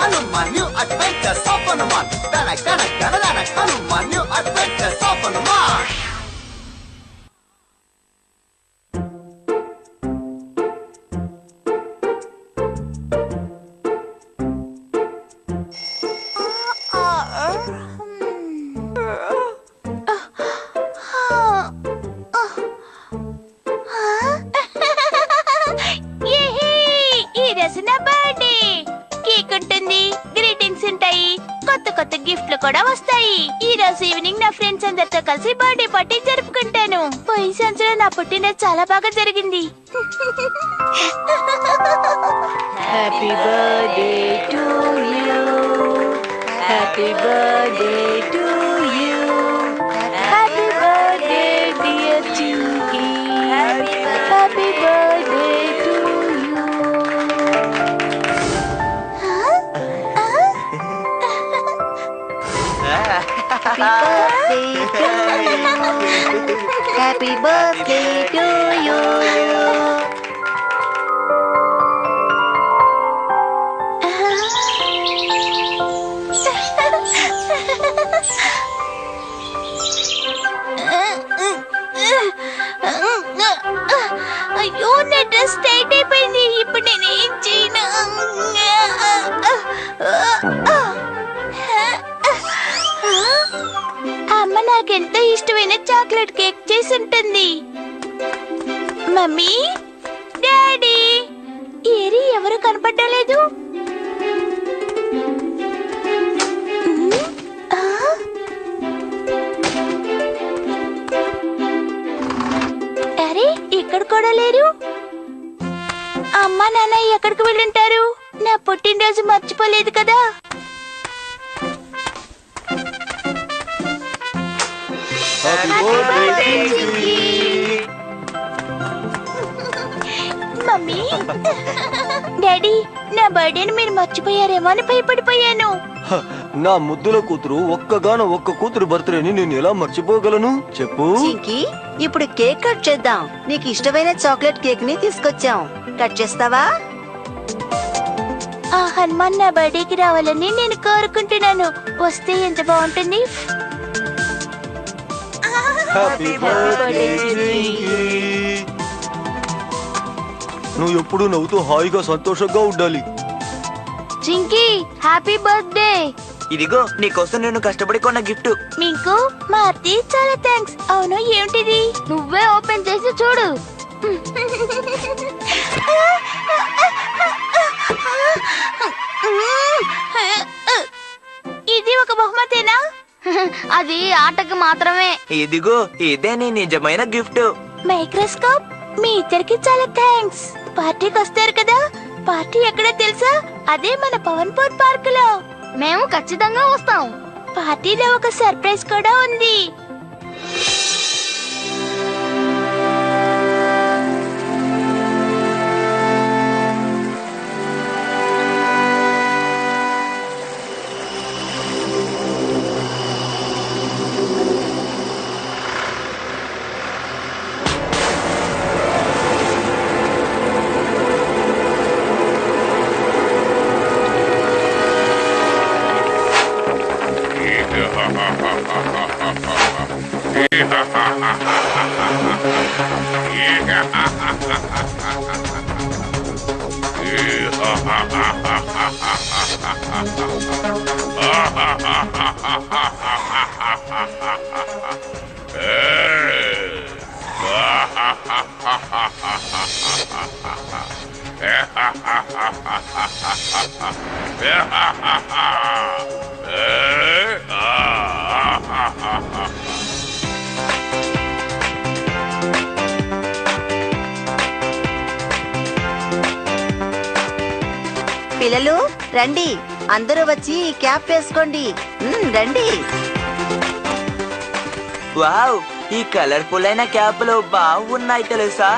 Hanuman, new adventures of Hanuman. Dana, Hanuman, new adventures of Hanuman. కూడా వస్తాయి. ఈ రోజు ఈవినింగ్ నా ఫ్రెండ్స్ అందరితో కలిసి బర్త్డే పార్టీ జరుపుకుంటాను. పోయిన సంవత్సరం నా పుట్టినరోజు చాలా బాగా జరిగింది. Happy birthday to you, happy birthday to you, happy birthday dear Chinki, happy birthday to you. Happy birthday to you. అయ్యో నా డ్రెస్ టైట్ అయిపోయింది. ఇప్పుడు నేను ఏం చేయను? అమ్మ నాకెంతో ఇష్టమైన చాక్లెట్ కేక్ చేసి ఉంటుంది. మమ్మీ, డాడీ, ఏరి ఎవరు కనపడలేదు. అరే ఇక్కడ కూడా లేరు. అమ్మ నాన్న ఎక్కడికి వెళ్ళుంటారు? నా పుట్టినరోజు మర్చిపోలేదు కదా. మమ్మీ, డాడీ, నా బర్త్డేని మీరు మర్చిపోయారేమో అని భయపడిపోయాను. నా ముద్దుల కూతురు ఒక్క కూతురు బర్త్డేని నేను ఎలా మర్చిపోగలను చెప్పు. ఇప్పుడు కేక్ కట్ చేద్దాం. నీకు ఇష్టమైన చాక్లెట్ కేక్ ని తీసుకొచ్చాం. కట్ చేస్తావా? ఆ హనుమాన్ నా బర్త్డేకి రావాలని నేను కోరుకుంటున్నాను. వస్తే ఎంత బాగుంటుంది. నువ్వు ఎప్పుడు నవ్వుతూ హాయిగా సంతోషంగా ఉండాలి. Chinki, happy birthday. ఇదిగో నీకోసం నేను కష్టపడి కొన్న గిఫ్ట్. మీకు మా అత్తయ్య చాలా థ్యాంక్స్. అవును, ఏమిటిది? నువ్వే ఓపెన్ చేసి చూడు. ఇది ఒక బహుమతేనా? అది ఆటకు మాత్రమే. ఇదిగో ఇదే నీ నిజమైన గిఫ్ట్. మైక్రోస్కోప్. మీ ఇద్దరికి చాలా థ్యాంక్స్. పార్టీకి వస్తారు కదా. పార్టీ ఎక్కడో తెలుసా? అదే మన పవన్పూర్ పార్క్ లో. మేము ఖచ్చితంగా వస్తాం. పార్టీలో ఒక సర్ప్రైజ్ కూడా ఉంది. పిల్లలు రండి, అందరూ వచ్చి క్యాప్ వేసుకోండి. రండి. వావ్, ఈ కలర్ఫుల్ అయిన క్యాప్లు బాగున్నాయి తెలుసా?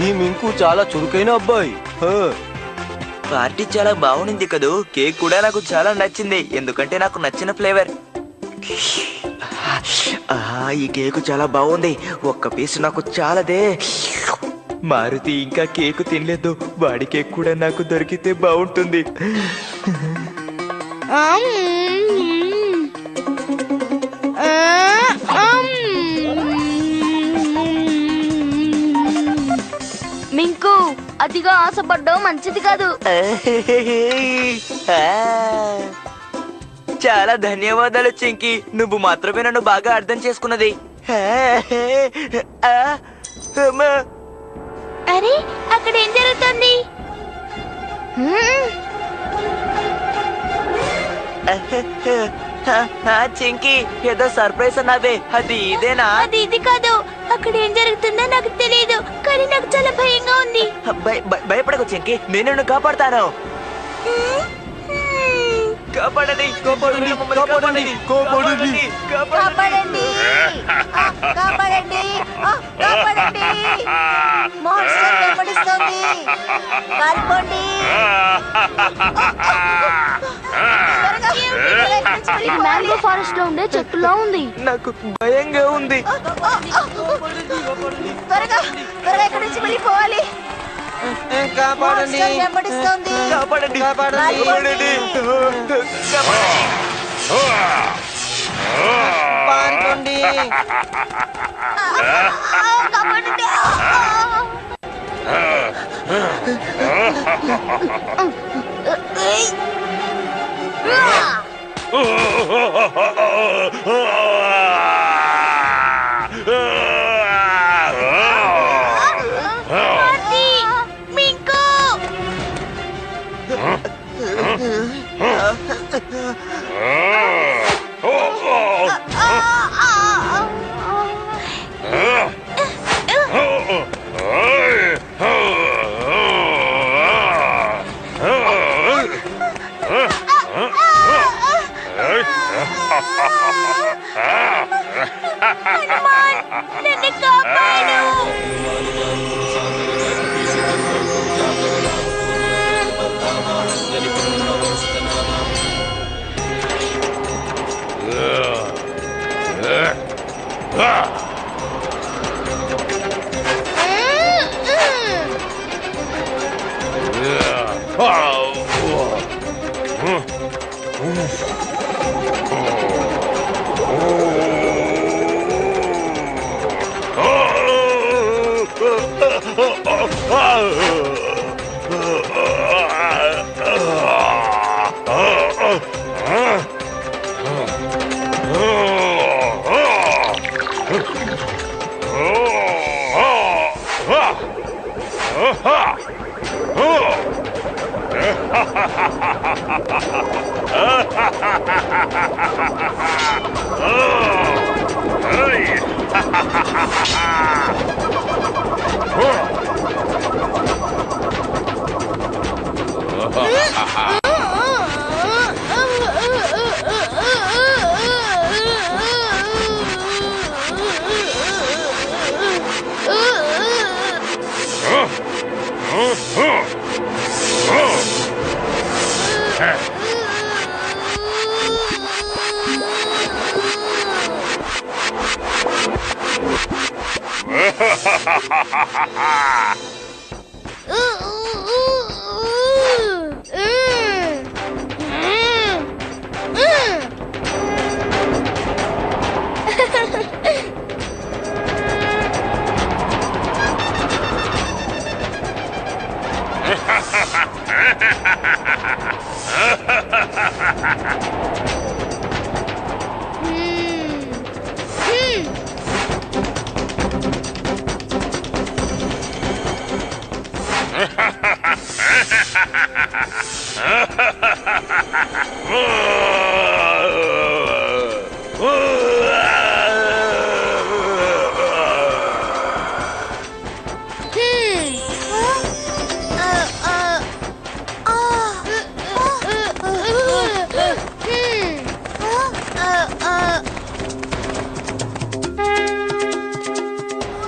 ఈ మింకు చాలా చురుకైన అబ్బాయి. పార్టీ చాలా బాగుంది కదూ. కేక్ కూడా నాకు చాలా నచ్చింది, ఎందుకంటే నాకు నచ్చిన ఫ్లేవర్. ఈ కేకు చాలా బాగుంది. ఒక్క పీసు నాకు చాలదే. మారుతి ఇంకా కేకు తినలేదు. వాడి కేక్ కూడా నాకు దొరికితే బాగుంటుంది. మింకు అతిగా ఆశపడ్డం మంచిది కాదు. చాలా ధన్యవాదాలు చింకి, నువ్వు మాత్రమే నన్ను బాగా అర్థం చేసుకున్నది. అరే అక్కడ ఏం జరుగుతుంది? చింకి ఏదో సర్ప్రైజ్ అన్నావే, అది ఇదేనా? అది ఇది కాదు. అక్కడ ఏం జరుగుతుందో నాకు తెలియదు, కానీ నాకు చాలా భయంగా ఉంది. భయపడకు చింకి, నేను నిన్ను కాపాడుతాను. కాపాడండి, కాపాడండి, కాపాడండి, కాపాడండి, కాపాడండి. కాపాడండి కాపాడండి మాన్స్టర్ వెంబడిస్తోంది. పారిపోండి. ఇది మ్యాంగో ఫారెస్ట్ లో ఉండే చెట్టులా ఉంది. నాకు భయంగా ఉంది. త్వరగా త్వరగా ఇక్కడి నుంచి వెళ్ళిపోవాలి. మాన్స్టర్ వెంబడిస్తోంది. కాపాడండి, పారిపోండి. కాపాడండి. పారిపోండి. కాపాడండి. మింకు హనుమాన్ నన్ను కాపాడు.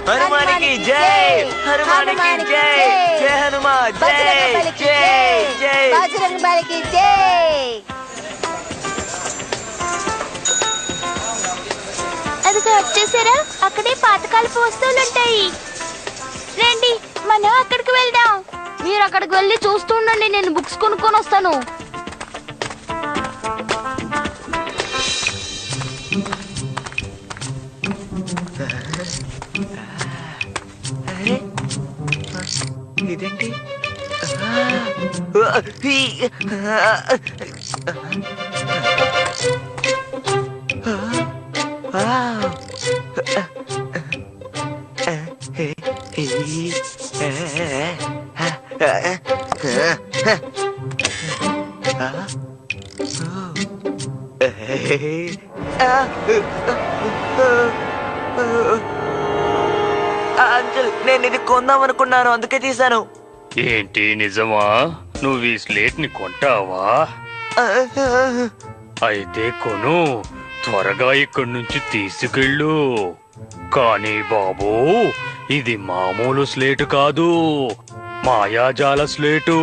హనుమానికి జై, హనుమానికి జై, జై హనుమాన్ జై, జై జై. బజరంగ్ బలికి జై. అదిగో వచ్చేసారా? అక్కడే పాతకాలపు వస్తువులుంటాయి. రండి మనం అక్కడికి వెళ్దాం. మీరు అక్కడికి వెళ్ళి చూస్తూ ఉండండి, నేను బుక్స్ కొనుక్కొని వస్తాను. ఇదేంటి? అంకుల్, నేను ఇది కొందాం అనుకున్నాను, అందుకే తీసాను. ఏంటి నిజమా? నువ్వు ఈ స్లేట్ ని కొంటావా? అయితే కొను, త్వరగా ఇక్కడి నుంచి తీసుకెళ్ళు. కానీ బాబూ, ఇది మామూలు స్లేటు కాదు, మాయాజాల స్లేటు.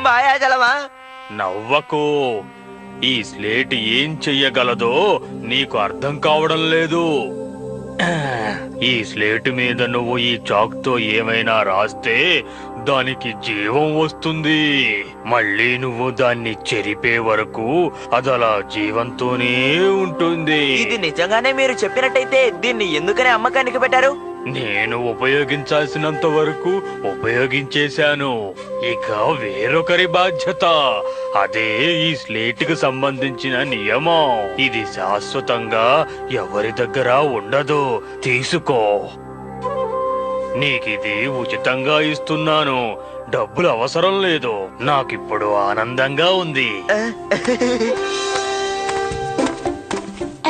మాయాజలమా? నవ్వకు. ఈ స్లేట్ ఏం చెయ్యగలదో నీకు అర్థం కావడం లేదు. ఈ స్లేట్ మీద నువ్వు ఈ చాక్ తో ఏమైనా రాస్తే దానికి జీవం వస్తుంది. మళ్ళీ నువ్వు దాన్ని చెరిపే వరకు అదలా జీవంతోనే ఉంటుంది. ఇది నిజంగానే మీరు చెప్పినట్టయితే దీన్ని ఎందుకని అమ్మకానికి పెట్టారు? నేను ఉపయోగించాల్సినంత వరకు ఉపయోగించేశాను. ఇక వేరొకరి బాధ్యత. అదే ఈ స్లేట్ కు సంబంధించిన నియమం. ఇది శాశ్వతంగా ఎవరి దగ్గర ఉండదు. తీసుకో. నీకిది ఉచితంగా ఇస్తున్నాను. డబ్బులు అవసరం లేదు. నాకిప్పుడు ఆనందంగా ఉంది.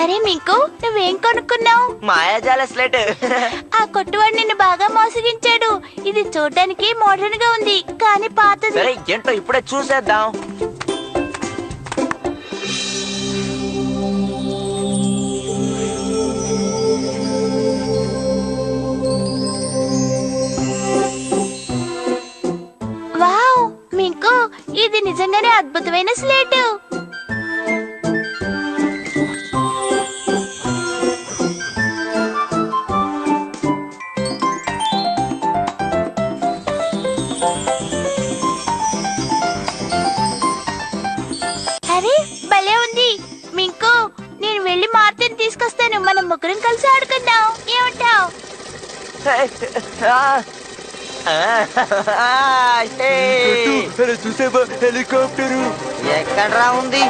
అరే మీకు నువ్వేం కొనుక్కున్నావు? మాయాజాల స్లేట్. ఆ కొట్టువాడు నిన్ను బాగా మోసగించాడు. ఇది చూడడానికి మోడర్న్ గా ఉంది, కానీ పాతది. సరే, ఏంటో ఇప్పుడే చూసేద్దాం. వావ్ మీకు ఇది నిజంగానే అద్భుతమైన స్లేటు. అరే భలే ఉంది. మింకు నేను వెళ్ళి మార్తిని తీసుకొస్తాను. మనం ముగ్గురం కలిసి ఆడుకుందాం. ఏమంటావ్? చూసేవా హెలికాప్టరు? ఎక్కడ్రా ఉంది?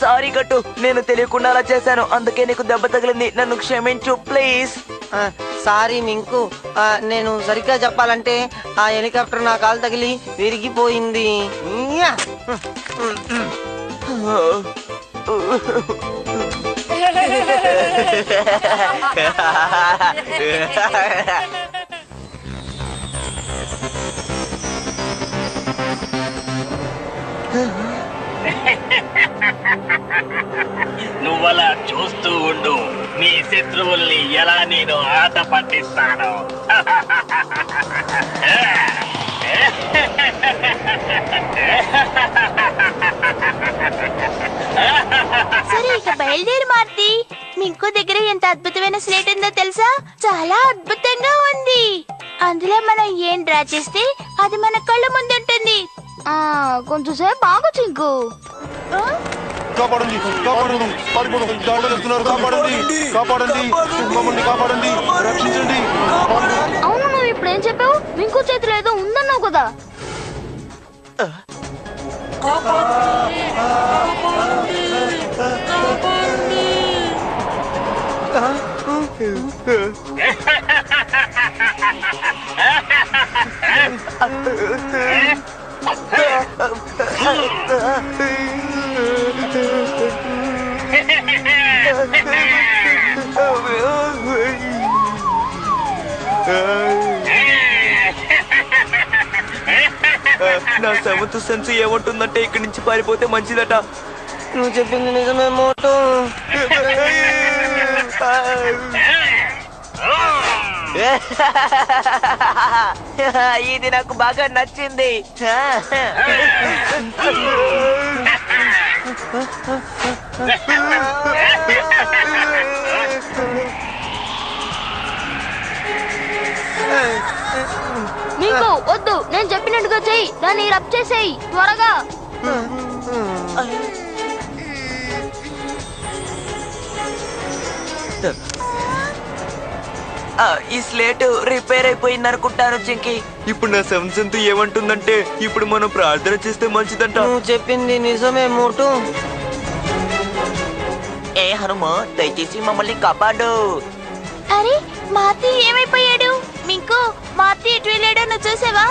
సారీ గట్టు, నేను తెలియకుండా అలా చేశాను. అందుకే నీకు దెబ్బ తగిలింది. నన్ను క్షమించు ప్లీజ్. సారీ మింకు, నేను సరిగ్గా చెప్పాలంటే ఆ హెలికాప్టర్ నా కాలు తగిలి విరిగిపోయింది. నువ్వలా చూస్తూ ఉండు. నీ శత్రువుల్ని ఎలా నేను ఆట పట్టిస్తాను. సరే ఇక బయలుదేరి మార్తి. మింకు దగ్గర ఎంత అద్భుతమైన స్లేట్ ఉందో తెలుసా? చాలా అద్భుతంగా ఉంది. అందులో మనం ఏం డ్రా చేస్తే అది మన కళ్ళ ముందుంటుంది. కొంచెం సేపు ఆగు చింకు. కాపాడండి, కాపాడండి, పారిపోవడం దాడులు వస్తున్నారు. కాపాడండి, కాపాడండి, మమ్మల్ని కాపాడండి, రక్షించండి. అవును, నువ్వు ఇప్పుడు ఏం చెప్పావు? మింకు చేతిలో ఏదో ఉందన్నావు కదా. నా సెవెంత్ సెన్స్ ఏమంటుందంటే ఇక్కడి నుంచి పారిపోతే మంచిదట. నువ్వు చెప్పింది నిజమే మోటు. ఇది నాకు బాగా నచ్చింది. మీకు వద్దు, నేను చెప్పినట్టుగా చెయ్యి. దాన్ని రబ్ చేసేయి త్వరగా. ఈ స్లేట్ రిపేర్ అయిపోయింది అనుకుంటాను చింకి. ఇప్పుడు నా సెవెంత్ సెన్స్ ఏమంటుందంటే ఇప్పుడు మనం ప్రార్థన చేస్తే మంచిదంట. నువ్వు చెప్పింది నిజమే మోటు. ఏ హనుమా, దయచేసి మమ్మల్ని కాపాడు. అరే మార్తి ఏమైపోయాడు? మీకు మార్తి ఎటు వెళ్ళాడో నువ్వు చూసావా?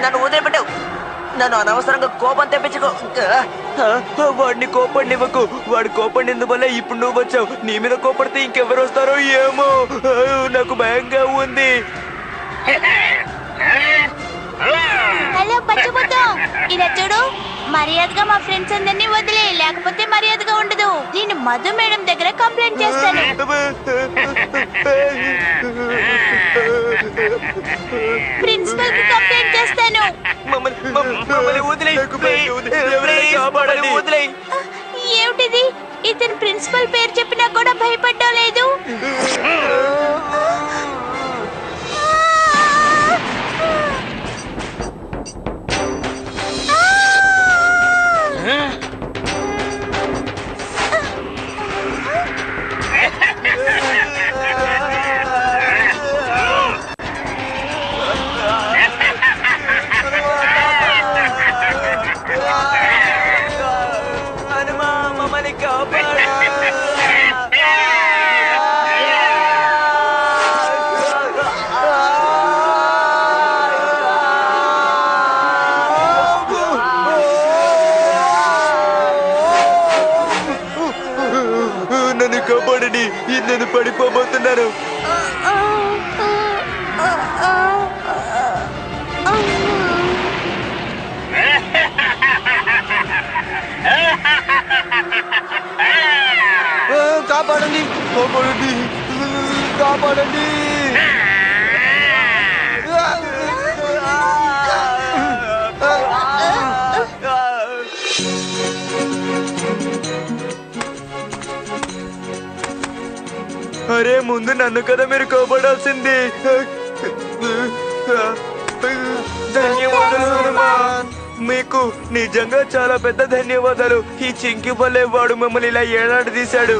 నన్ను వదిలిపెట్టావు. నన్ను అనవసరంగా కోపం తెప్పించుకో. వాడిని కోపడినివ్వకు. వాడి కోపడినందువల్ల ఇప్పుడు నువ్వు వచ్చావు. నీ మీద కోపడితే ఇంకెవరు వస్తారో ఏమో. నాకు భయంగా ఉంది. హలో పచ్చిపోతాం, ఇలా చూడు. మర్యాదగా మా ఫ్రెండ్స్ అందరినీ వదిలే, లేకపోతే మర్యాదగా ఉండదు. నేను మధు మేడం దగ్గర కంప్లైంట్ చేస్తాను. ప్రిన్సిపల్ కి కంప్లైంట్ చేస్తాను. ఏమిటిది? ఇతను ప్రిన్సిపల్ పేరు చెప్పినా కూడా భయపడ్డా లేదు. నన్ను కాపాడండి, నేను పడిపోబోతున్నాను. కాపాడండి, కాపాడండి, కాపాడండి. అరే ముందు నన్ను కదా మీరు కాపాడాల్సింది. ధన్యవాదాలు హనుమా. మీకు నిజంగా చాలా పెద్ద ధన్యవాదాలు. ఈ చింకి వల్లే వాడు మిమ్మల్ని ఇలా ఏడాడు తీశాడు.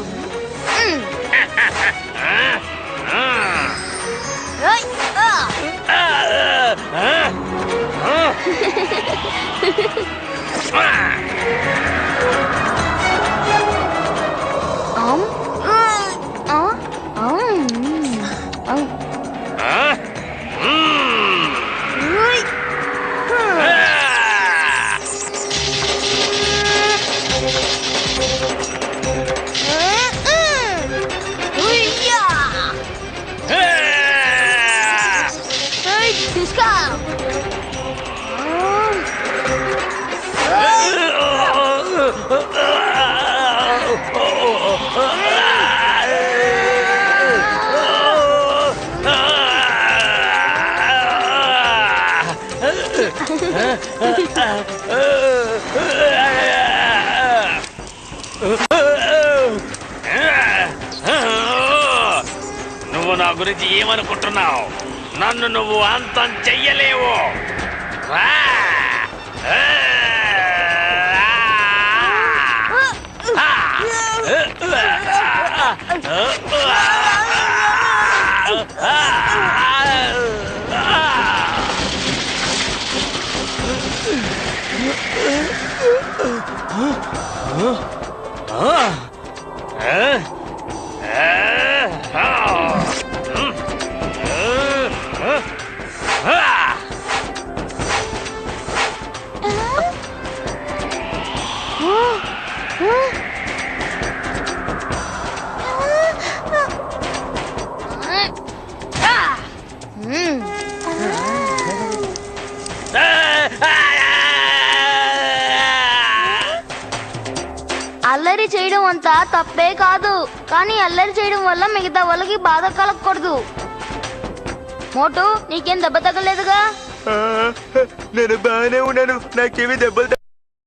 నువ్వు నా గురించి ఏమనుకుంటున్నావు? నన్ను నువ్వు అంతం చెయ్యలేవు. అల్లరి చేయడం అంతా తప్పే కాదు, కానీ అల్లరి చేయడం వల్ల మిగతా వాళ్ళకి బాధ కలగకూడదు. మోటు నీకేం దెబ్బ తగలేదుగా? నేను బాగానే ఉన్నాను, నాకేమీ దెబ్బలు